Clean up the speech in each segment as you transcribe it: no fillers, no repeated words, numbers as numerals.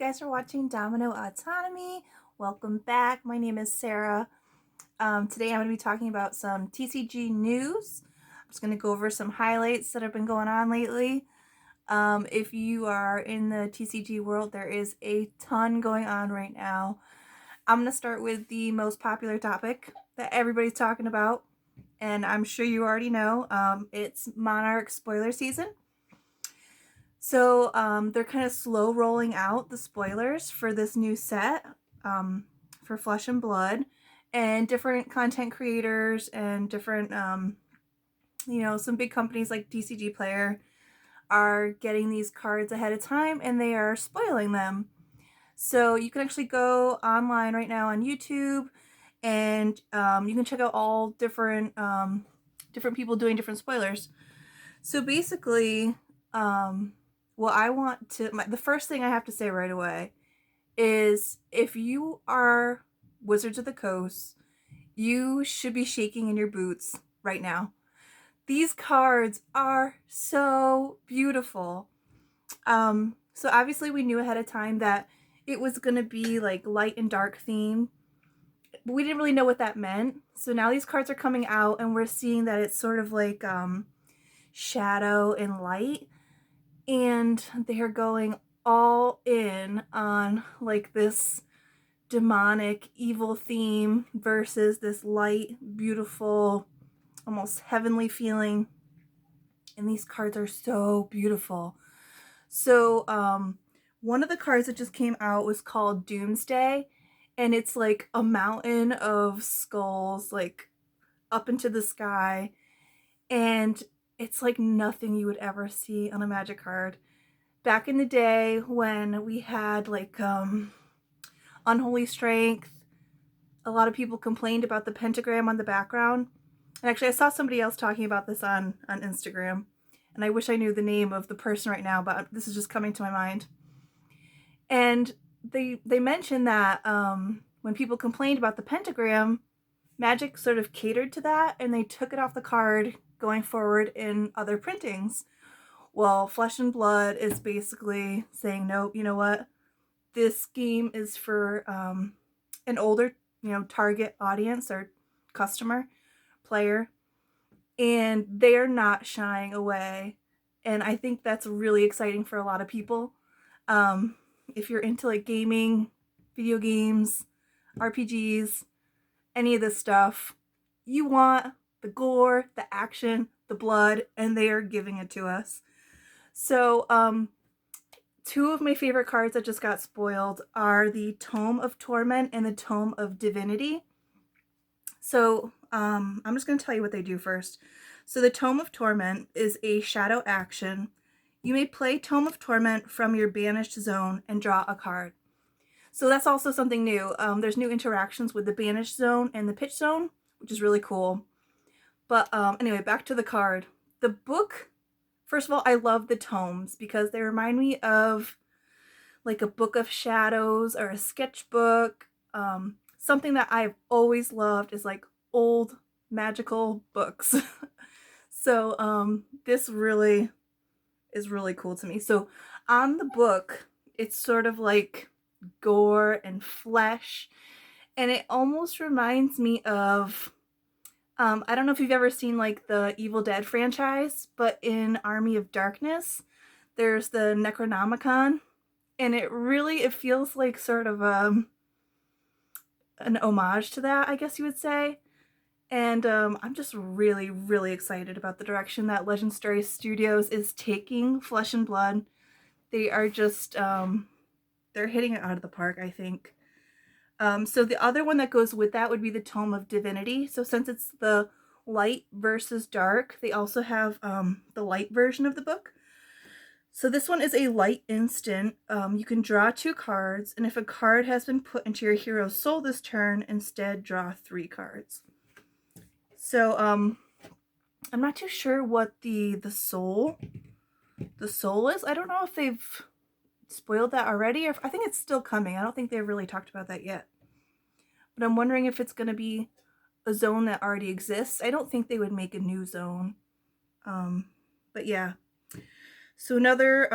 guys are watching Domino Autonomy. Welcome back. My name is Sarah. Today I'm going to be talking about some TCG news. I'm just going to go over some highlights that have been going on lately. If you are in the TCG world, there is a ton going on right now. I'm going to start with the most popular topic that everybody's talking about, and I'm sure you already know. It's Monarch spoiler season. So they're kind of slow rolling out the spoilers for this new set for Flesh and Blood, and different content creators and different, some big companies like TCG Player are getting these cards ahead of time and they are spoiling them. So you can actually go online right now on YouTube and you can check out all different people doing different spoilers. So basically, the first thing I have to say right away is if you are Wizards of the Coast, you should be shaking in your boots right now. These cards are so beautiful. So obviously we knew ahead of time that it was going to be like light and dark theme, but we didn't really know what that meant. So now these cards are coming out and we're seeing that it's sort of like shadow and light, and they're going all in on like this demonic evil theme versus this light, beautiful, almost heavenly feeling. And these cards are so beautiful. So one of the cards that just came out was called Doomsday, and it's like a mountain of skulls like up into the sky, and it's like nothing you would ever see on a Magic card. Back in the day when we had like Unholy Strength, a lot of people complained about the pentagram on the background. And actually I saw somebody else talking about this on Instagram, and I wish I knew the name of the person right now, but this is just coming to my mind. And they mentioned that when people complained about the pentagram, Magic sort of catered to that and they took it off the card going forward in other printings. Well, Flesh and Blood is basically saying, nope, you know what? This game is for an older, target audience or customer, player, and they're not shying away. And I think that's really exciting for a lot of people. If you're into like gaming, video games, RPGs, any of this stuff, you want the gore, the action, the blood, and they are giving it to us. So two of my favorite cards that just got spoiled are the Tome of Torment and the Tome of Divinity. So I'm just going to tell you what they do first. So the Tome of Torment is a shadow action. You may play Tome of Torment from your banished zone and draw a card. So that's also something new. There's new interactions with the banished zone and the pitch zone, which is really cool. But anyway, back to the card. The book, first of all, I love the tomes because they remind me of like a book of shadows or a sketchbook. Something that I've always loved is like old magical books. So this really is really cool to me. So on the book, it's sort of like gore and flesh, and it almost reminds me of I don't know if you've ever seen like the Evil Dead franchise, but in Army of Darkness there's the Necronomicon, and it feels like sort of an homage to that, I guess you would say. And I'm just really, really excited about the direction that Legendary Studios is taking Flesh and Blood. They are just they're hitting it out of the park, I think. So the other one that goes with that would be the Tome of Divinity. So since it's the light versus dark, they also have the light version of the book. So this one is a light instant. You can draw 2 cards, and if a card has been put into your hero's soul this turn, instead draw 3 cards. So I'm not too sure what the soul is. I don't know if they've spoiled that already, or I think it's still coming. I don't think they've really talked about that yet. But I'm wondering if it's going to be a zone that already exists. I don't think they would make a new zone. But yeah. So another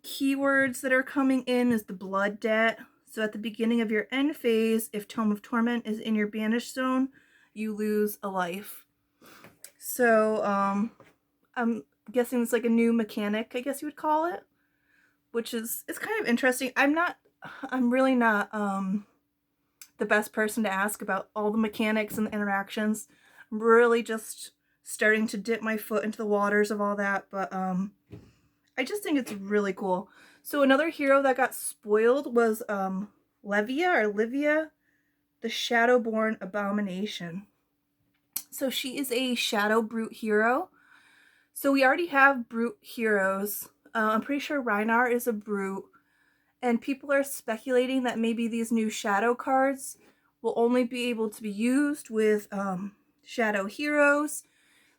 keywords that are coming in is the blood debt. So at the beginning of your end phase, if Tome of Torment is in your banished zone, you lose a life. So I'm guessing it's like a new mechanic, I guess you would call it, which is, it's kind of interesting. I'm really not the best person to ask about all the mechanics and the interactions. I'm really just starting to dip my foot into the waters of all that, but I just think it's really cool. So another hero that got spoiled was Livia, the Shadowborn Abomination. So she is a Shadow Brute hero. So we already have Brute heroes. I'm pretty sure Rhinar is a Brute. And people are speculating that maybe these new Shadow cards will only be able to be used with Shadow heroes.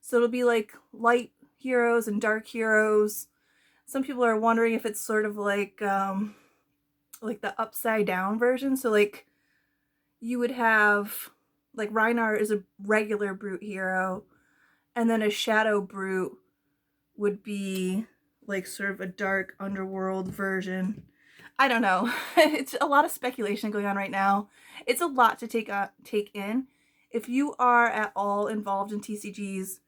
So it'll be like light heroes and dark heroes. Some people are wondering if it's sort of like the upside down version. So like you would have, like Rhinar is a regular Brute hero, and then a Shadow Brute would be like sort of a dark underworld version. I don't know. It's a lot of speculation going on right now. It's a lot to take in. If you are at all involved in TCGs,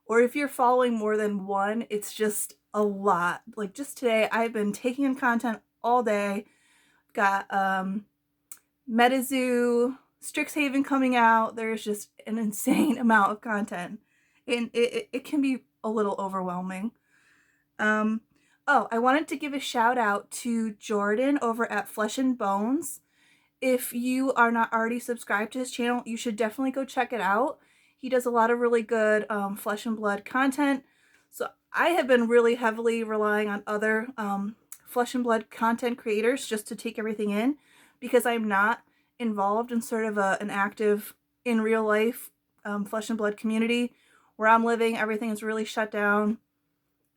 or if you're following more than one, it's just a lot. Like just today, I've been taking in content all day. Got MetaZoo, Strixhaven coming out. There's just an insane amount of content, and it can be a little overwhelming. Oh, I wanted to give a shout out to Jordan over at Flesh and Bones. If you are not already subscribed to his channel, you should definitely go check it out. He does a lot of really good flesh and blood content. So I have been really heavily relying on other flesh and blood content creators just to take everything in, because I'm not involved in sort of an active, in real life flesh and blood community. Where I'm living, everything is really shut down.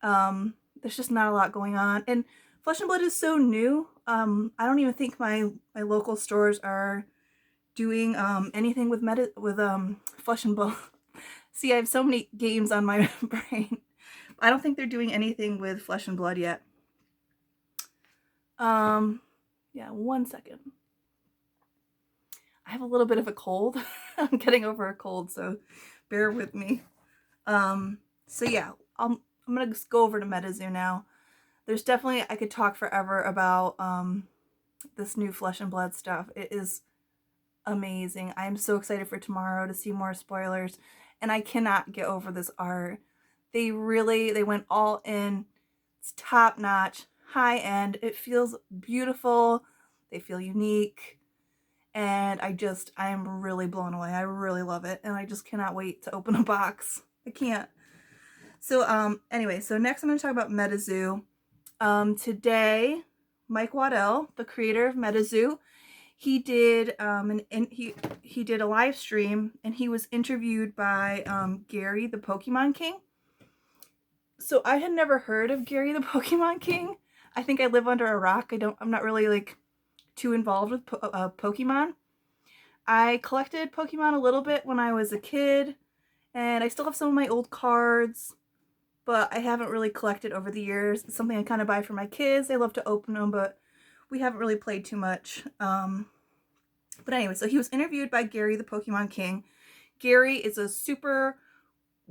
There's just not a lot going on. And Flesh and Blood is so new. I don't even think my local stores are doing anything with Flesh and Blood. See, I have so many games on my brain. I don't think they're doing anything with Flesh and Blood yet. Yeah, 1 second. I have a little bit of a cold. I'm getting over a cold, so bear with me. So yeah, I'm gonna just go over to MetaZoo now. There's definitely, I could talk forever about this new Flesh and Blood stuff. It is amazing. I'm so excited for tomorrow to see more spoilers, and I cannot get over this art. They went all in. It's top notch, high end. It feels beautiful. They feel unique, and I'm really blown away. I really love it, and I just cannot wait to open a box. I can't. So anyway, so next I'm going to talk about MetaZoo. Today, Mike Waddell, the creator of MetaZoo, he did he did a live stream, and he was interviewed by Gary the Pokemon King. So I had never heard of Gary the Pokemon King. I think I live under a rock. I'm not really like too involved with Pokemon. I collected Pokemon a little bit when I was a kid, and I still have some of my old cards, but I haven't really collected over the years. It's something I kind of buy for my kids. They love to open them, but we haven't really played too much. But anyway, so he was interviewed by Gary the Pokemon King. Gary is a super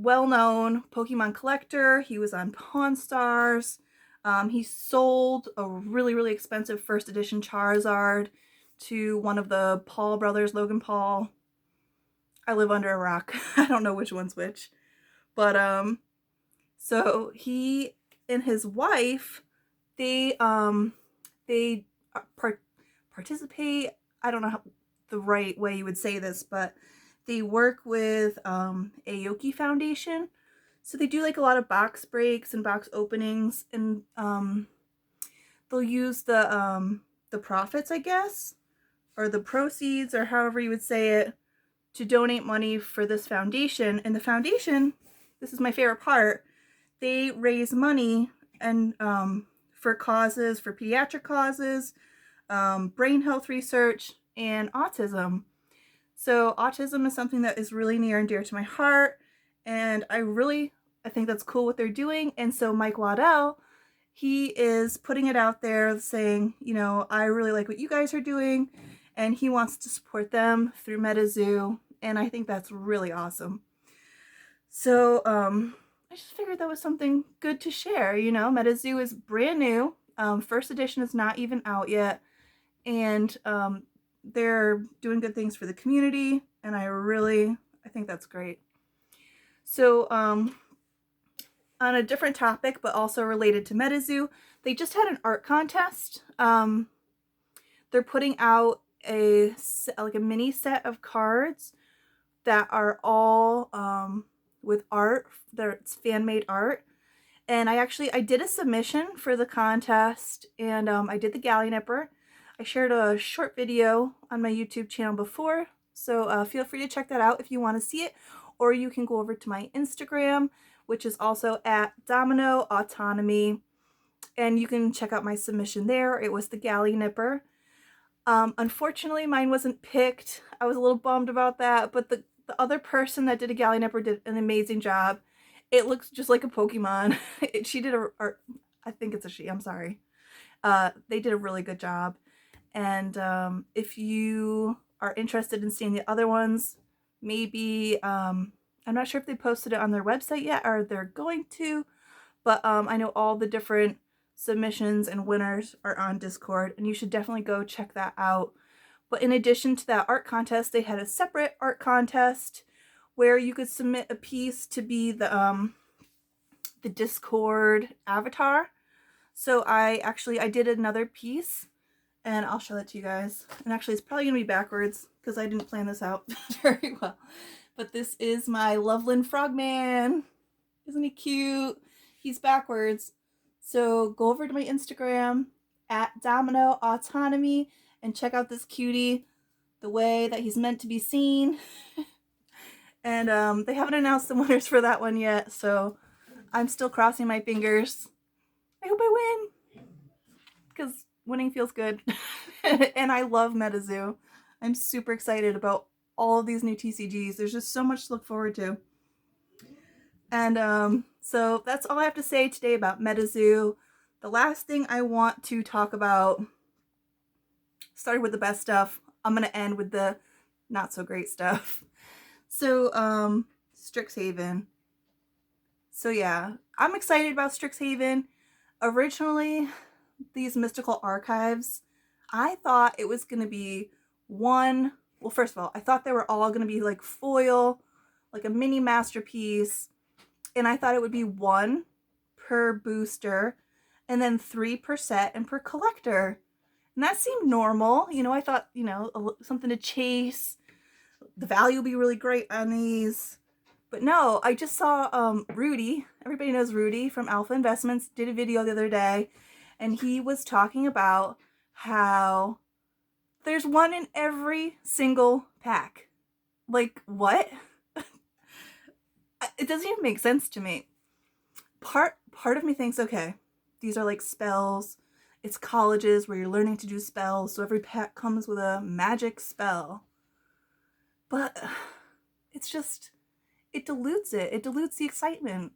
well-known Pokemon collector. He was on Pawn Stars. He sold a really, really expensive first edition Charizard to one of the Paul brothers, Logan Paul. I live under a rock. I don't know which one's which. But so he and his wife, they participate, I don't know how the right way you would say this, but they work with Aoki Foundation. So they do like a lot of box breaks and box openings, and they'll use the profits, I guess, or the proceeds, or however you would say it, to donate money for this foundation. And the foundation, this is my favorite part, they raise money and for causes, for pediatric causes, brain health research, and autism. So autism is something that is really near and dear to my heart, and I think that's cool what they're doing. And so Mike Waddell, he is putting it out there saying, you know, I really like what you guys are doing, and he wants to support them through MetaZoo, and I think that's really awesome. So I just figured that was something good to share. You know, MetaZoo is brand new. First edition is not even out yet, and they're doing good things for the community, and I think that's great. So on a different topic, but also related to MetaZoo, they just had an art contest. They're putting out a mini set of cards that are all with art. It's fan-made art. And I did a submission for the contest, and I did the Galley Nipper. I shared a short video on my YouTube channel before, so feel free to check that out if you want to see it, or you can go over to my Instagram, which is also at Domino Autonomy, and you can check out my submission there. It was the Galley Nipper. Unfortunately, mine wasn't picked. I was a little bummed about that, but the other person that did a Galley Nipper did an amazing job. It looks just like a Pokemon. She did I think it's a she, I'm sorry. They did a really good job. And if you are interested in seeing the other ones, maybe, I'm not sure if they posted it on their website yet or they're going to, but I know all the different submissions and winners are on Discord, and you should definitely go check that out. But in addition to that art contest, they had a separate art contest where you could submit a piece to be the Discord avatar. So I did another piece, and I'll show that to you guys. And actually, it's probably gonna be backwards because I didn't plan this out very well. But this is my Loveland Frogman. Isn't he cute? He's backwards. So go over to my Instagram at Domino Autonomy and check out this cutie the way that he's meant to be seen. And they haven't announced the winners for that one yet, so I'm still crossing my fingers. I hope I win, because winning feels good. And I love MetaZoo. I'm super excited about all of these new TCGs. There's just so much to look forward to. And so that's all I have to say today about MetaZoo. The last thing I want to talk about, started with the best stuff, I'm going to end with the not so great stuff. So, Strixhaven. So yeah, I'm excited about Strixhaven. Originally, these mystical archives, I thought it was going to be one, well, first of all, I thought they were all going to be like foil, like a mini masterpiece, and I thought it would be one per booster, and then 3 per set and per collector. And that seemed normal. You know, I thought, you know, something to chase. The value would be really great on these. But no, I just saw Rudy, everybody knows Rudy from Alpha Investments, did a video the other day, and he was talking about how there's one in every single pack. Like, what? It doesn't even make sense to me. Part of me thinks, okay, these are like spells. It's colleges where you're learning to do spells, so every pack comes with a magic spell. But it's just, it dilutes it. It dilutes the excitement.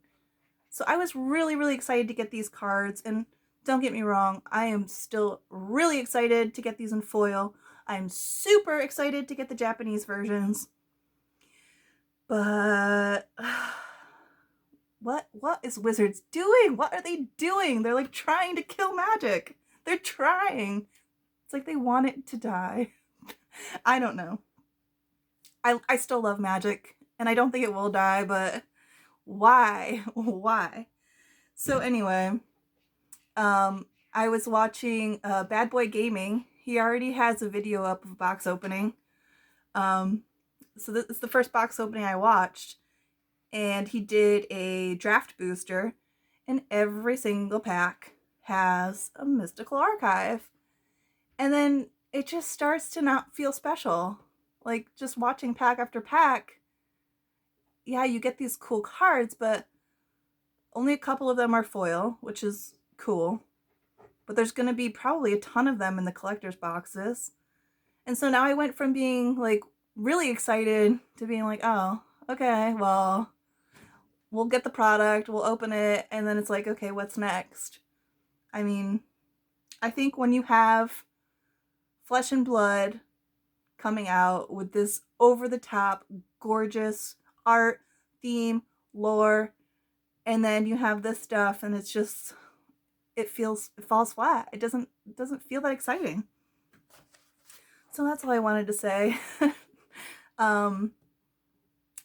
So I was really, really excited to get these cards, and don't get me wrong, I am still really excited to get these in foil. I'm super excited to get the Japanese versions. But what is Wizards doing? What are they doing? They're like trying to kill Magic. They're trying. It's like they want it to die. I don't know. I still love Magic, and I don't think it will die, but why? Why? So anyway, I was watching Bad Boy Gaming. He already has a video up of box opening. So this is the first box opening I watched, and he did a draft booster, and every single pack has a mystical archive. And then it just starts to not feel special. Like, just watching pack after pack, yeah, you get these cool cards, but only a couple of them are foil, which is cool. But there's going to be probably a ton of them in the collector's boxes. And so now I went from being, like, really excited to being like, oh, okay, well, we'll get the product, we'll open it, and then it's like, okay, what's next? I mean, I think when you have Flesh and Blood coming out with this over-the-top, gorgeous art, theme, lore, and then you have this stuff and it's just, it falls flat. It doesn't feel that exciting. So that's all I wanted to say.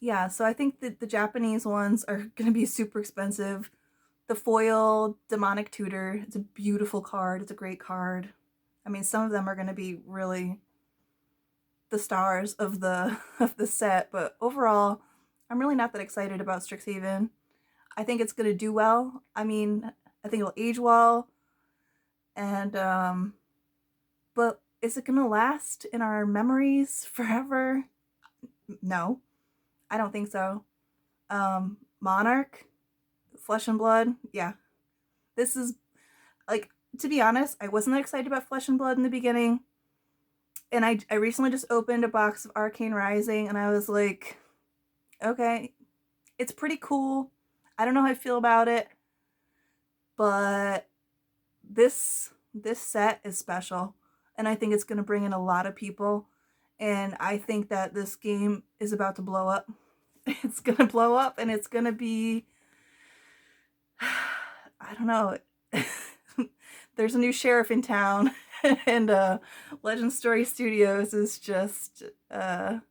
Yeah, so I think that the Japanese ones are going to be super expensive. The foil Demonic Tutor, it's a beautiful card. It's a great card. I mean, some of them are going to be really the stars of the set, but overall, I'm really not that excited about Strixhaven. I think it's going to do well. I mean, I think it'll age well. And but is it going to last in our memories forever? No. I don't think so. Monarch, Flesh and Blood, yeah. This is, like, to be honest, I wasn't that excited about Flesh and Blood in the beginning. And I recently just opened a box of Arcane Rising, and I was like, okay, it's pretty cool. I don't know how I feel about it, but this set is special, and I think it's going to bring in a lot of people, and I think that this game is about to blow up. It's going to blow up, and it's going to be, I don't know. There's a new sheriff in town, and Legend Story Studios is just, they're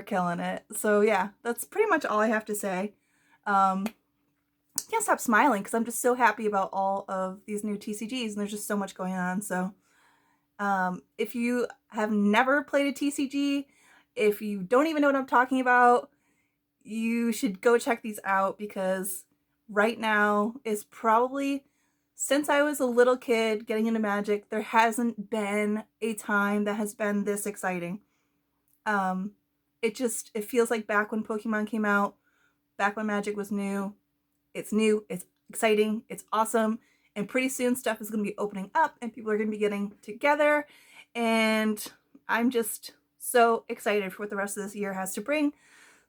killing it. So yeah, that's pretty much all I have to say. I can't stop smiling because I'm just so happy about all of these new TCGs, and there's just so much going on. So if you have never played a TCG, if you don't even know what I'm talking about, you should go check these out, because right now is probably, since I was a little kid getting into Magic, there hasn't been a time that has been this exciting. It feels like back when Pokemon came out, back when Magic was new. It's new, it's exciting, it's awesome, and pretty soon stuff is going to be opening up and people are going to be getting together, and I'm just so excited for what the rest of this year has to bring.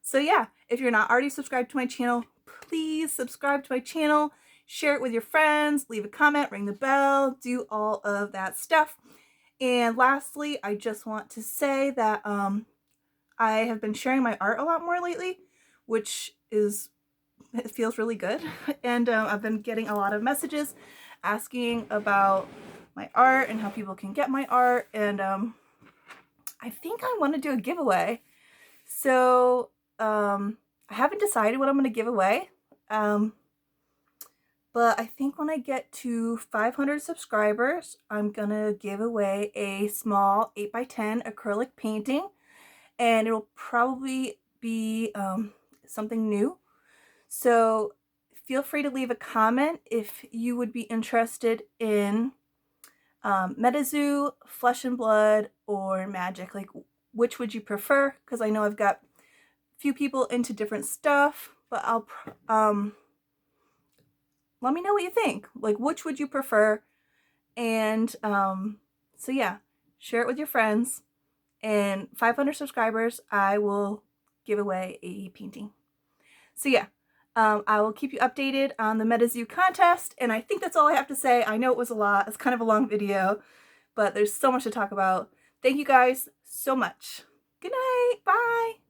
So yeah, if you're not already subscribed to my channel, please subscribe to my channel, share it with your friends, leave a comment, ring the bell, do all of that stuff. And lastly, I just want to say that I have been sharing my art a lot more lately, which is, it feels really good. And I've been getting a lot of messages asking about my art and how people can get my art, and I think I want to do a giveaway. So I haven't decided what I'm going to give away, but I think when I get to 500 subscribers, I'm going to give away a small 8x10 acrylic painting, and it'll probably be something new. So feel free to leave a comment if you would be interested in MetaZoo, Flesh and Blood, or Magic. Like, which would you prefer? Because I know I've got a few people into different stuff, but I'll let me know what you think. Like, which would you prefer? And so yeah, share it with your friends. And 500 subscribers, I will give away a painting. So yeah, I will keep you updated on the MetaZoo contest, and I think that's all I have to say. I know it was a lot. It's kind of a long video, but there's so much to talk about. Thank you guys so much. Good night. Bye.